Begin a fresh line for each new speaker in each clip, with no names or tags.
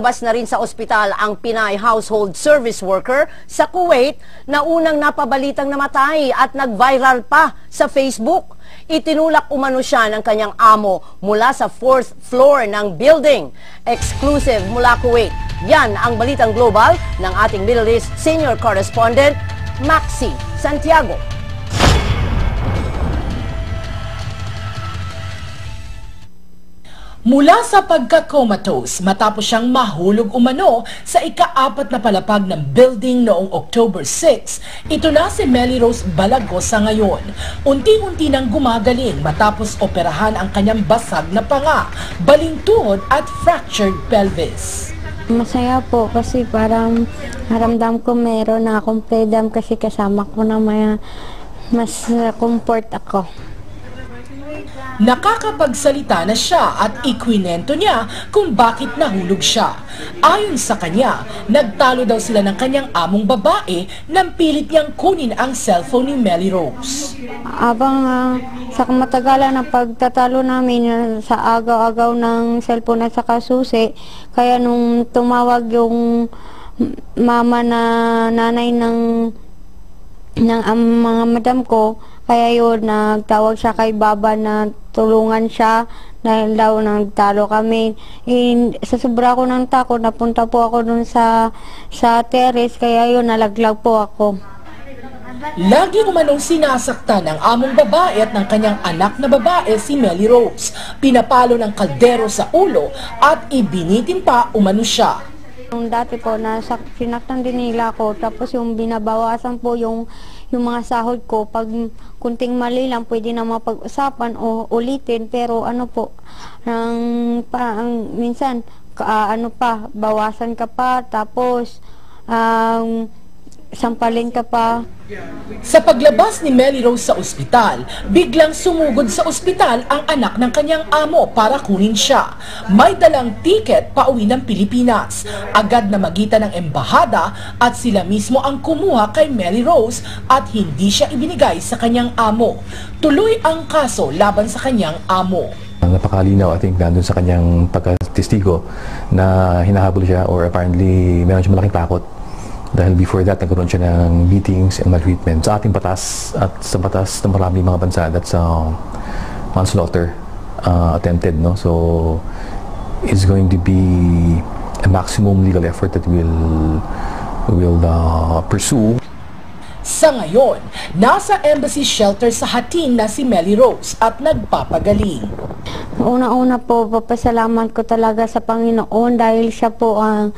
Lumabas na rin sa ospital ang Pinay household service worker sa Kuwait na unang napabalitang namatay at nag-viral pa sa Facebook. Itinulak umano siya ng kanyang amo mula sa 4th floor ng building. Exclusive mula Kuwait. Yan ang Balitang Global ng ating Middle East Senior Correspondent, Maxi Santiago.
Mula sa pagka-comatose matapos siyang mahulog umano sa ika-4 na palapag ng building noong October 6, ito na si Melly Rose Balagosa ngayon. Unti-unti nang gumagaling matapos operahan ang kanyang basag na panga, balingtuhod at fractured pelvis.
Masaya po kasi parang naramdam ko meron na akong freedom kasi kasama ko na mas comfort ako.
Nakakapagsalita na siya at ikwinento niya kung bakit nahulog siya. Ayon sa kanya, nagtalo daw sila ng kanyang among babae nang pilit niyang kunin ang cellphone ni Melly Rose.
Abang sa matagalan ng pagtatalo namin sa agaw-agaw ng cellphone at saka susi, kaya nung tumawag yung mama na nanay ng mga madam ko, kaya yun, nagtawag siya kay Baba na tulungan siya dahil daw nagtalo kami. Sa sobra ko ng takot, napunta po ako dun sa terrace, kaya yun, nalaglag po ako.
Lagi umanong sinasaktan ng among babae at ng kanyang anak na babae si Melly Rose. Pinapalo ng kaldero sa ulo at ibinitin pa umano siya.
Yung dati po, sinaktan din nila ako, tapos yung binabawasan po yung mga sahod ko, pag kunting mali lang, pwede na mapag-usapan o ulitin, pero ano po, minsan, bawasan ka pa, tapos, sampalin ka pa.
Sa paglabas ni Melly Rose sa ospital, biglang sumugod sa ospital ang anak ng kanyang amo para kunin siya. May dalang tiket pauwi ng Pilipinas. Agad na magitan ng embahada at sila mismo ang kumuha kay Melly Rose at hindi siya ibinigay sa kanyang amo. Tuloy ang kaso laban sa kanyang amo.
Napakalinaw, I think, nandun sa kanyang pagkatestigo na hinahabol siya or apparently meron siya malaking takot. Dahil before that, nagkaroon siya ng beatings and maltreatment. Sa ating batas at sa batas ng maraming mga bansa, that's manslaughter attempted. No? So, it's going to be a maximum legal effort that we'll pursue.
Sa ngayon, nasa embassy shelter sa Hatin na si Melly Rose at nagpapagaling.
Una-una po, papasalamat ko talaga sa Panginoon dahil siya po ang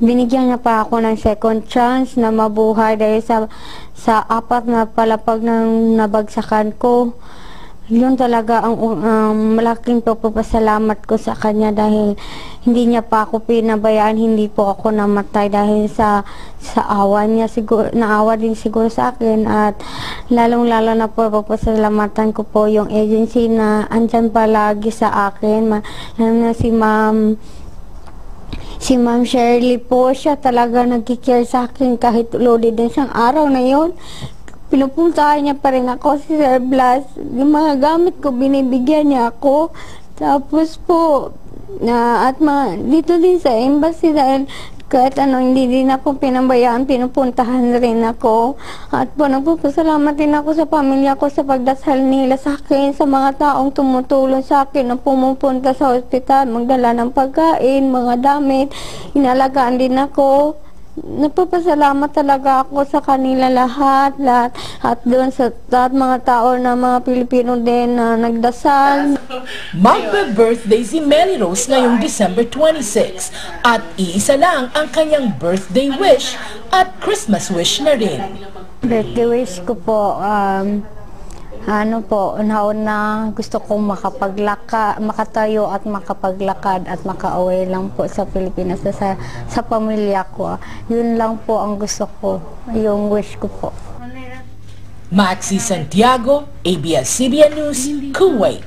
binigyan niya pa ako ng second chance na mabuhay dahil sa 4 na palapag ng nabagsakan ko. Yun talaga ang malaking pagpapasalamat ko sa kanya dahil hindi niya pa ako pinabayaan, hindi po ako namatay dahil sa awa niya, siguro, naawa din siguro sa akin, at lalong-lalo na po pagpasalamatan ko po yung agency na andyan palagi sa akin, si Ma'am Shirley po, siya talaga nagkikare sa akin kahit loaded din siyang araw na yon. Pinupuntahan niya pa rin ako, si Sir Blas. Yung mga gamit ko, binibigyan niya ako. Tapos po, dito din sa embassy dahil kahit hindi din ako pinabayaan, pinupuntahan rin ako. At po, nagpapasalamat din ako sa pamilya ko sa pagdasal nila sa akin, sa mga taong tumutulong sa akin na pumupunta sa ospital, magdala ng pagkain, mga damit, inalagaan din ako. Nagpapasalamat talaga ako sa kanila lahat at doon sa mga tao na mga Pilipino din na nagdasal.
Magbe-birthday si Melly Rose ngayong December 26 at iisa lang ang kanyang birthday wish at Christmas wish na rin.
Birthday wish ko po, una gusto kong makatayo at makapaglakad at makauwi lang po sa Pilipinas sa pamilya ko. Yun lang po ang gusto ko, yung wish ko po.
Maxi Santiago, ABS-CBN News, Kuwait.